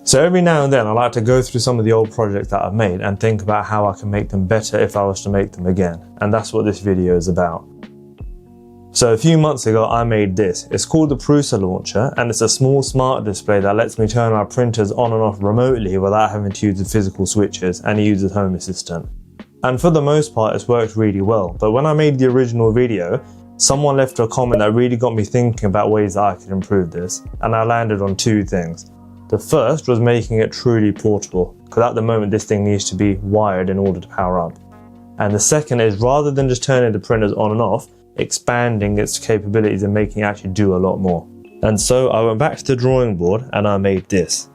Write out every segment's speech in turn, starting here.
So every now and then I like to go through some of the old projects that I've made and think about how I can make them better if I was to make them again. And that's what this video is about. So a few months ago I made this. It's called the PrusaLauncher, and it's a small smart display that lets me turn my printers on and off remotely without having to use the physical switches, and it uses Home Assistant. And for the most part it's worked really well, but when I made the original video, someone left a comment that really got me thinking about ways that I could improve this, and I landed on two things. The first was making it truly portable, because at the moment this thing needs to be wired in order to power up. And the second is, rather than just turning the printers on and off, expanding its capabilities and making it actually do a lot more. And so I went back to the drawing board and I made this.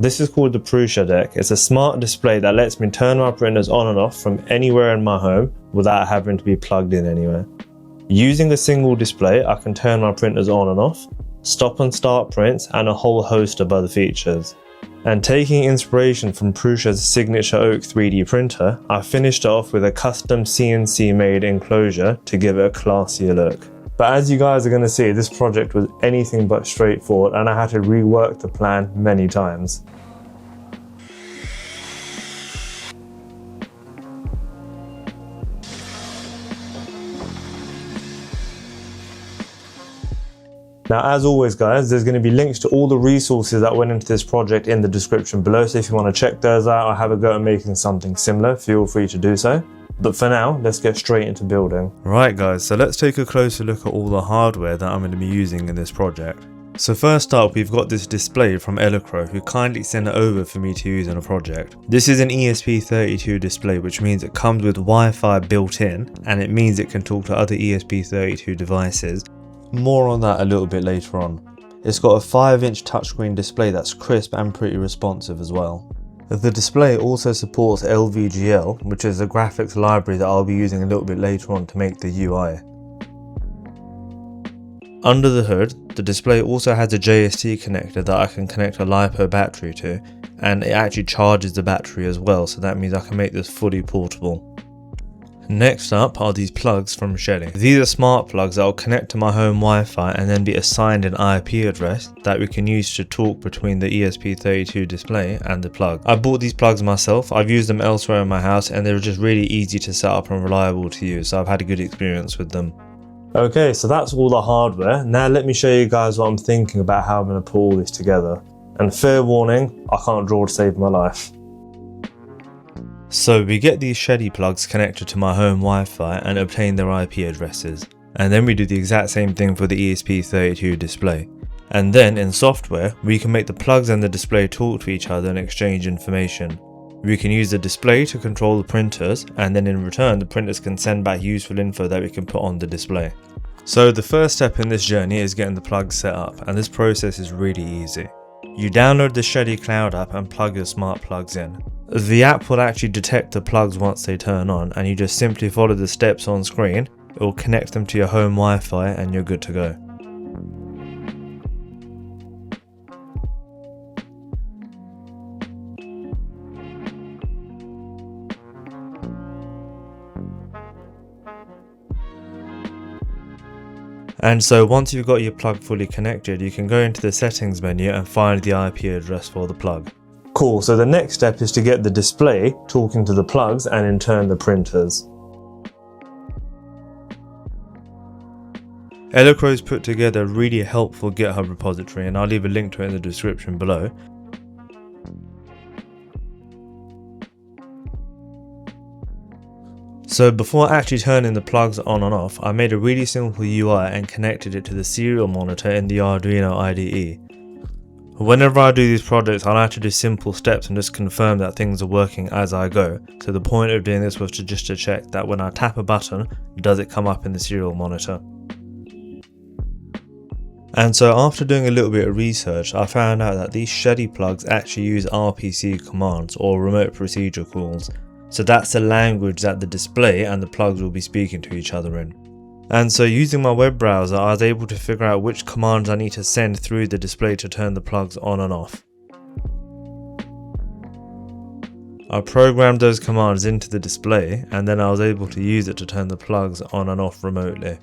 This is called the PrusaDeck. It's a smart display that lets me turn my printers on and off from anywhere in my home without having to be plugged in anywhere. Using a single display, I can turn my printers on and off, stop and start prints, and a whole host of other features. And taking inspiration from Prusa's signature oak 3D printer, I finished it off with a custom CNC made enclosure to give it a classier look. But as you guys are going to see, this project was anything but straightforward, and I had to rework the plan many times. Now, as always guys, there's going to be links to all the resources that went into this project in the description below, so if you want to check those out or have a go at making something similar, feel free to do so. But for now, let's get straight into building. Right guys, so let's take a closer look at all the hardware that I'm going to be using in this project. So first up, we've got this display from Elecro, who kindly sent it over for me to use in a project. This is an ESP32 display, which means it comes with Wi-Fi built in, and it means it can talk to other ESP32 devices. More on that a little bit later on. It's got a 5-inch touchscreen display that's crisp and pretty responsive as well. The display also supports LVGL, which is a graphics library that I'll be using a little bit later on to make the UI. Under the hood, the display also has a JST connector that I can connect a LiPo battery to, and it actually charges the battery as well, so that means I can make this fully portable. Next up are these plugs from Shelly. These are smart plugs that will connect to my home Wi-Fi and then be assigned an IP address that we can use to talk between the ESP32 display and the plug. I bought these plugs myself. I've used them elsewhere in my house and they're just really easy to set up and reliable to use, so I've had a good experience with them. Okay, so that's all the hardware. Now let me show you guys what I'm thinking about how I'm going to put all this together. And fair warning, I can't draw to save my life. So we get these Shelly plugs connected to my home Wi-Fi and obtain their IP addresses. And then we do the exact same thing for the ESP32 display. And then in software, we can make the plugs and the display talk to each other and exchange information. We can use the display to control the printers, and then in return the printers can send back useful info that we can put on the display. So the first step in this journey is getting the plugs set up, and this process is really easy. You download the Shelly Cloud app and plug your smart plugs in. The app will actually detect the plugs once they turn on, and you just simply follow the steps on screen. It will connect them to your home Wi-Fi and you're good to go. And so once you've got your plug fully connected, you can go into the settings menu and find the IP address for the plug. Cool, so the next step is to get the display talking to the plugs and in turn the printers. Elecro's put together a really helpful GitHub repository, and I'll leave a link to it in the description below. So before actually turning the plugs on and off, I made a really simple UI and connected it to the serial monitor in the Arduino IDE. Whenever I do these projects, I like to do simple steps and just confirm that things are working as I go. So the point of doing this was to check that when I tap a button, does it come up in the serial monitor. And so after doing a little bit of research, I found out that these Shelly plugs actually use RPC commands, or remote procedure calls. So that's the language that the display and the plugs will be speaking to each other in. And so using my web browser, I was able to figure out which commands I need to send through the display to turn the plugs on and off. I programmed those commands into the display, and then I was able to use it to turn the plugs on and off remotely.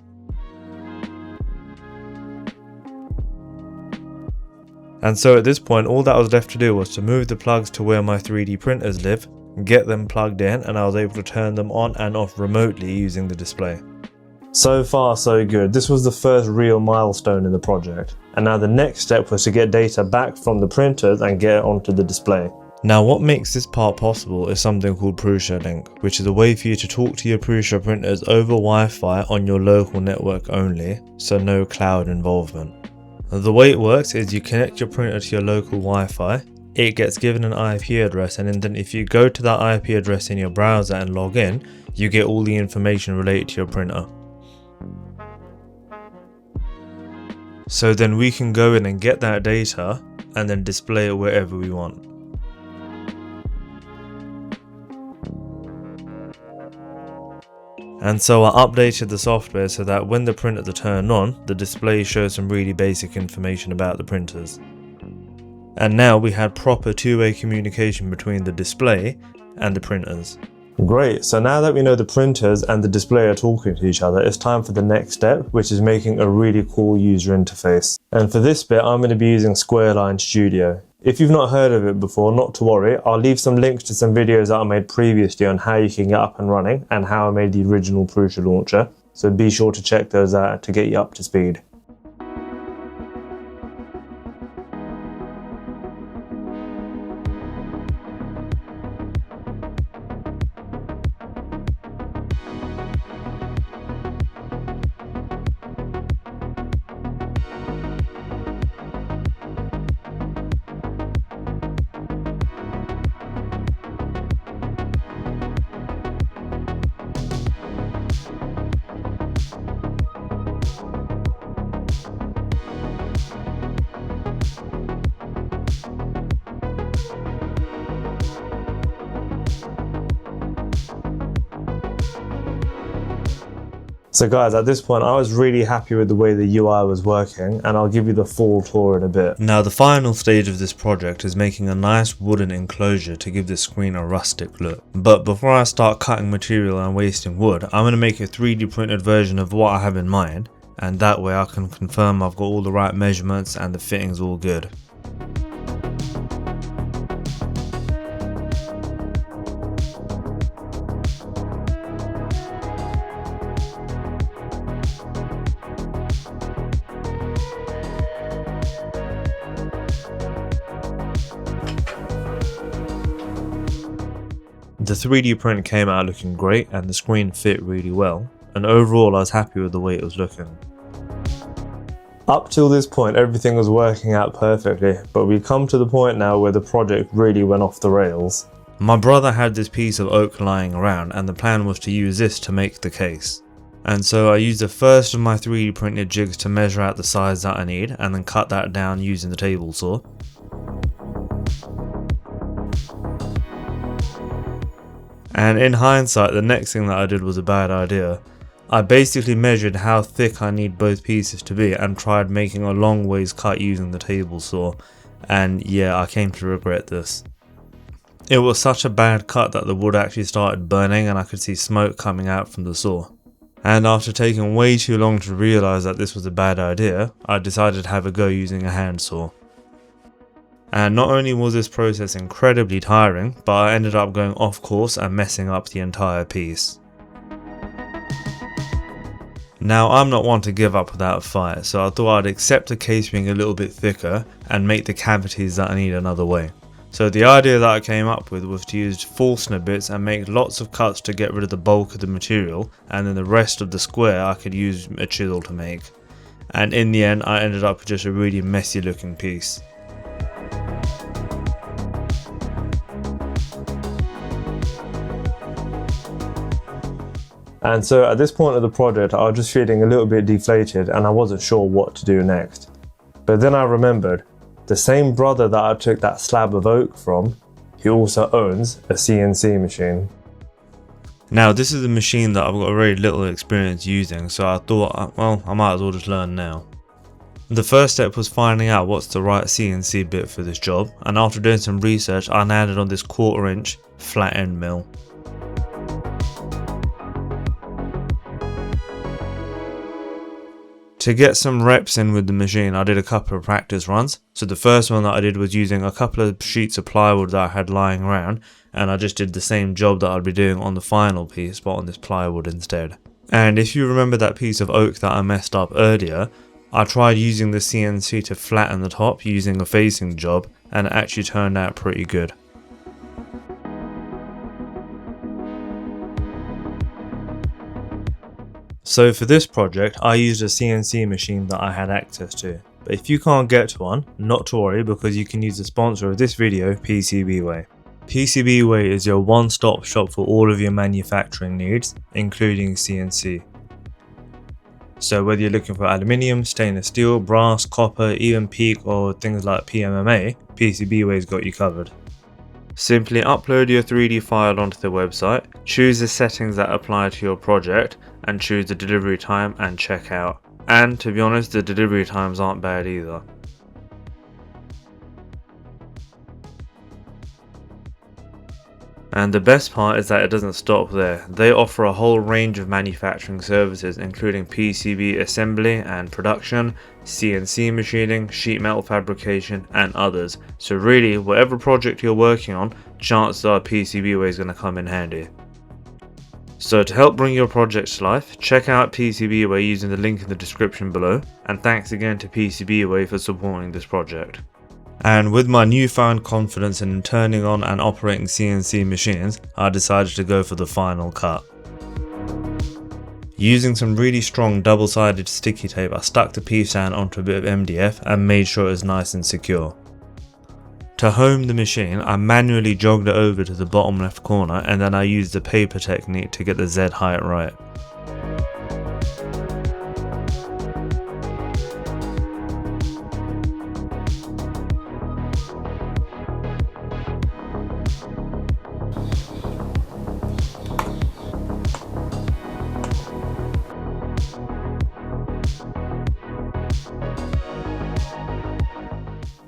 And so at this point, all that was left to do was to move the plugs to where my 3D printers live, get them plugged in, and I was able to turn them on and off remotely using the display. So far so good. This was the first real milestone in the project. And now the next step was to get data back from the printers and get it onto the display. Now what makes this part possible is something called PrusaLink, which is a way for you to talk to your Prusa printers over Wi-Fi on your local network only, so no cloud involvement. The way it works is you connect your printer to your local Wi-Fi, it gets given an IP address, and then if you go to that IP address in your browser and log in, you get all the information related to your printer. So then we can go in and get that data and then display it wherever we want. And so I updated the software so that when the printers are turned on, the display shows some really basic information about the printers. And now we had proper two-way communication between the display and the printers. Great, so now that we know the printers and the display are talking to each other, it's time for the next step, which is making a really cool user interface. And for this bit, I'm going to be using Squareline Studio. If you've not heard of it before, not to worry, I'll leave some links to some videos that I made previously on how you can get up and running and how I made the original PrusaLauncher, so be sure to check those out to get you up to speed. So guys, at this point I was really happy with the way the UI was working, and I'll give you the full tour in a bit. Now the final stage of this project is making a nice wooden enclosure to give the screen a rustic look. But before I start cutting material and wasting wood, I'm going to make a 3D printed version of what I have in mind, and that way I can confirm I've got all the right measurements and the fitting's all good. The 3D print came out looking great and the screen fit really well, and overall I was happy with the way it was looking. Up till this point everything was working out perfectly, but we come to the point now where the project really went off the rails. My brother had this piece of oak lying around and the plan was to use this to make the case. And so I used the first of my 3D printed jigs to measure out the size that I need and then cut that down using the table saw. And in hindsight, the next thing that I did was a bad idea. I basically measured how thick I need both pieces to be and tried making a long ways cut using the table saw, and yeah, I came to regret this. It was such a bad cut that the wood actually started burning and I could see smoke coming out from the saw. And after taking way too long to realise that this was a bad idea, I decided to have a go using a handsaw. And not only was this process incredibly tiring, but I ended up going off course and messing up the entire piece. Now I'm not one to give up without a fight, so I thought I'd accept the case being a little bit thicker and make the cavities that I need another way. So the idea that I came up with was to use full snippets and make lots of cuts to get rid of the bulk of the material, and then the rest of the square I could use a chisel to make. And in the end I ended up with just a really messy looking piece. And so at this point of the project I was just feeling a little bit deflated and I wasn't sure what to do next. But then I remembered, the same brother that I took that slab of oak from, he also owns a CNC machine. Now this is a machine that I've got very little experience using, so I thought, well, I might as well just learn now. The first step was finding out what's the right CNC bit for this job, and after doing some research I landed on this 1/4 inch flat end mill. To get some reps in with the machine, I did a couple of practice runs. So the first one that I did was using a couple of sheets of plywood that I had lying around, and I just did the same job that I'd be doing on the final piece, but on this plywood instead. And if you remember that piece of oak that I messed up earlier, I tried using the CNC to flatten the top using a facing job, and it actually turned out pretty good. So for this project, I used a CNC machine that I had access to. But if you can't get to one, not to worry, because you can use the sponsor of this video, PCBWay. PCBWay is your one-stop shop for all of your manufacturing needs, including CNC. So whether you're looking for aluminium, stainless steel, brass, copper, even PEEK or things like PMMA, PCBWay's got you covered. Simply upload your 3D file onto the website, choose the settings that apply to your project, and choose the delivery time and check out. And to be honest, the delivery times aren't bad either. And the best part is that it doesn't stop there. They offer a whole range of manufacturing services, including PCB assembly and production, CNC machining, sheet metal fabrication, and others. So really, whatever project you're working on, chances are PCBWay is going to come in handy. So to help bring your project to life, check out PCBWay using the link in the description below, and thanks again to PCBWay for supporting this project. And with my newfound confidence in turning on and operating CNC machines, I decided to go for the final cut. Using some really strong double-sided sticky tape, I stuck the piece down onto a bit of MDF and made sure it was nice and secure. To home the machine, I manually jogged it over to the bottom left corner, and then I used the paper technique to get the Z height right.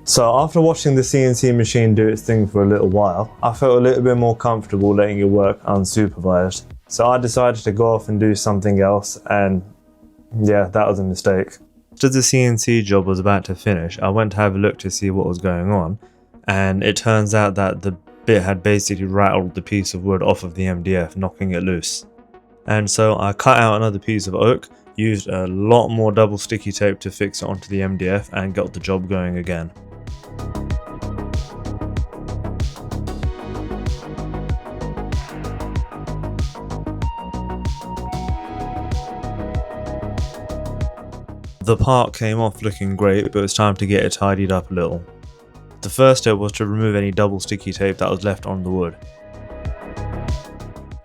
So after watching the CNC machine do its thing for a little while, I felt a little bit more comfortable letting it work unsupervised. So I decided to go off and do something else, and yeah, that was a mistake. After the CNC job was about to finish, I went to have a look to see what was going on, and it turns out that the bit had basically rattled the piece of wood off of the MDF, knocking it loose. And so I cut out another piece of oak, used a lot more double sticky tape to fix it onto the MDF, and got the job going again. The part came off looking great, but it was time to get it tidied up a little. The first step was to remove any double sticky tape that was left on the wood.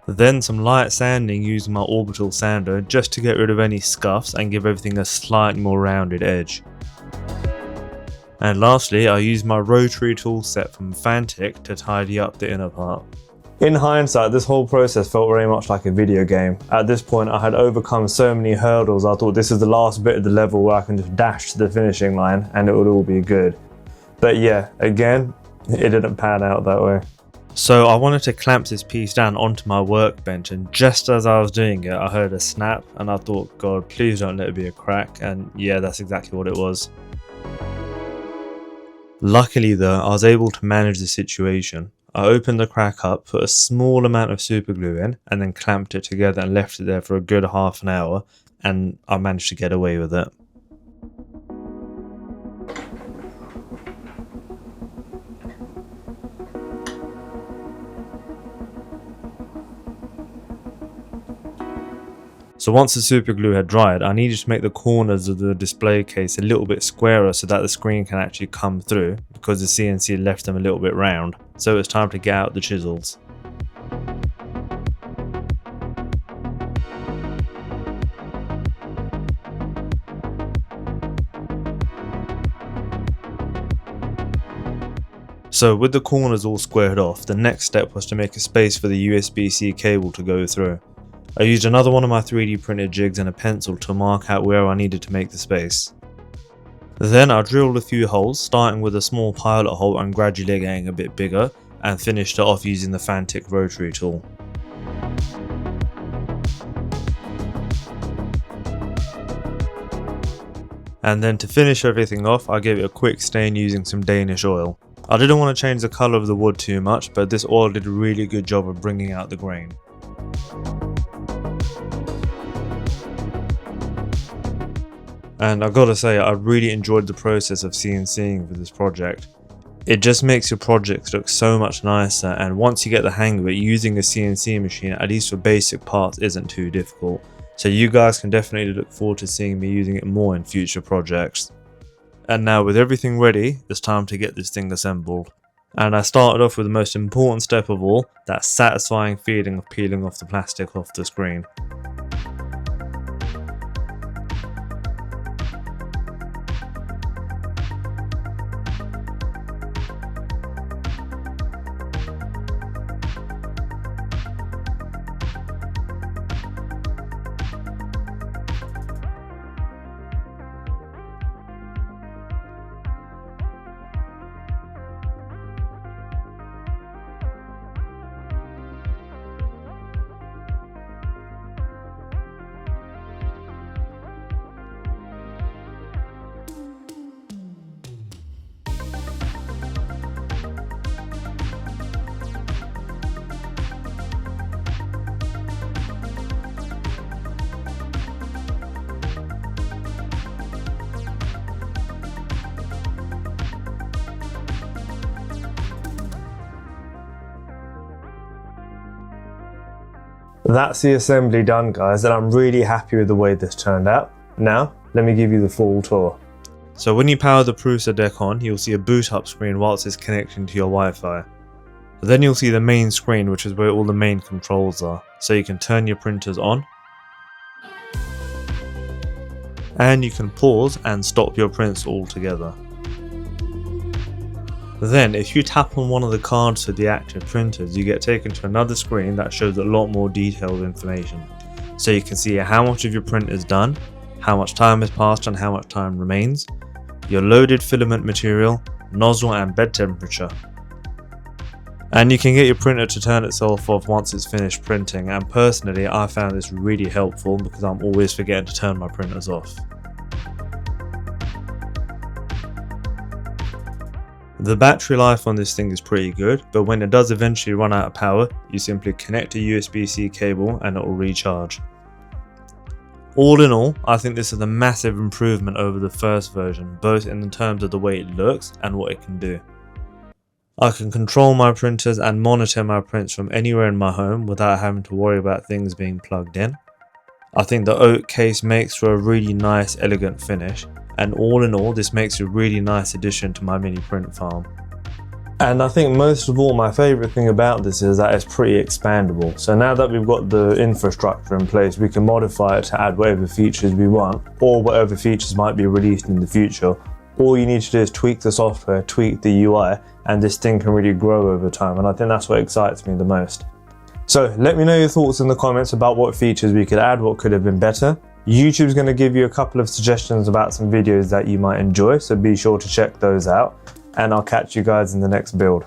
Then some light sanding using my orbital sander just to get rid of any scuffs and give everything a slightly more rounded edge. And lastly, I used my rotary tool set from Fantic to tidy up the inner part. In hindsight, this whole process felt very much like a video game. At this point, I had overcome so many hurdles, I thought this is the last bit of the level where I can just dash to the finishing line and it would all be good. But yeah, again, it didn't pan out that way. So I wanted to clamp this piece down onto my workbench, and just as I was doing it, I heard a snap and I thought, God, please don't let it be a crack. And yeah, that's exactly what it was. Luckily though, I was able to manage the situation. I opened the crack up, put a small amount of super glue in, and then clamped it together and left it there for a good half an hour, and I managed to get away with it. So once the super glue had dried, I needed to make the corners of the display case a little bit squarer so that the screen can actually come through, because the CNC left them a little bit round. So it's time to get out the chisels. So with the corners all squared off, the next step was to make a space for the USB-C cable to go through. I used another one of my 3D printed jigs and a pencil to mark out where I needed to make the space. Then I drilled a few holes, starting with a small pilot hole and gradually getting a bit bigger, and finished it off using the Fantic rotary tool. And then to finish everything off, I gave it a quick stain using some Danish oil. I didn't want to change the colour of the wood too much, but this oil did a really good job of bringing out the grain. And I gotta say, I really enjoyed the process of CNCing for this project. It just makes your projects look so much nicer, and once you get the hang of it, using a CNC machine, at least for basic parts, isn't too difficult. So you guys can definitely look forward to seeing me using it more in future projects. And now with everything ready, it's time to get this thing assembled. And I started off with the most important step of all, that satisfying feeling of peeling off the plastic off the screen. That's the assembly done, guys, and I'm really happy with the way this turned out. Now, let me give you the full tour. So when you power the PrusaDeck on, you'll see a boot up screen whilst it's connecting to your Wi-Fi. Then you'll see the main screen, which is where all the main controls are. So you can turn your printers on. And you can pause and stop your prints altogether. Then, if you tap on one of the cards for the active printers, you get taken to another screen that shows a lot more detailed information. So you can see how much of your print is done, how much time has passed and how much time remains, your loaded filament material, nozzle and bed temperature. And you can get your printer to turn itself off once it's finished printing, and personally I found this really helpful because I'm always forgetting to turn my printers off. The battery life on this thing is pretty good, but when it does eventually run out of power, you simply connect a USB-C cable and it will recharge. All in all, I think this is a massive improvement over the first version, both in terms of the way it looks and what it can do. I can control my printers and monitor my prints from anywhere in my home without having to worry about things being plugged in. I think the oak case makes for a really nice, elegant finish. And all in all, this makes a really nice addition to my mini print farm. And I think most of all, my favourite thing about this is that it's pretty expandable. So now that we've got the infrastructure in place, we can modify it to add whatever features we want, or whatever features might be released in the future. All you need to do is tweak the software, tweak the UI, and this thing can really grow over time. And I think that's what excites me the most. So let me know your thoughts in the comments about what features we could add, what could have been better. YouTube's going to give you a couple of suggestions about some videos that you might enjoy, so be sure to check those out, and I'll catch you guys in the next build.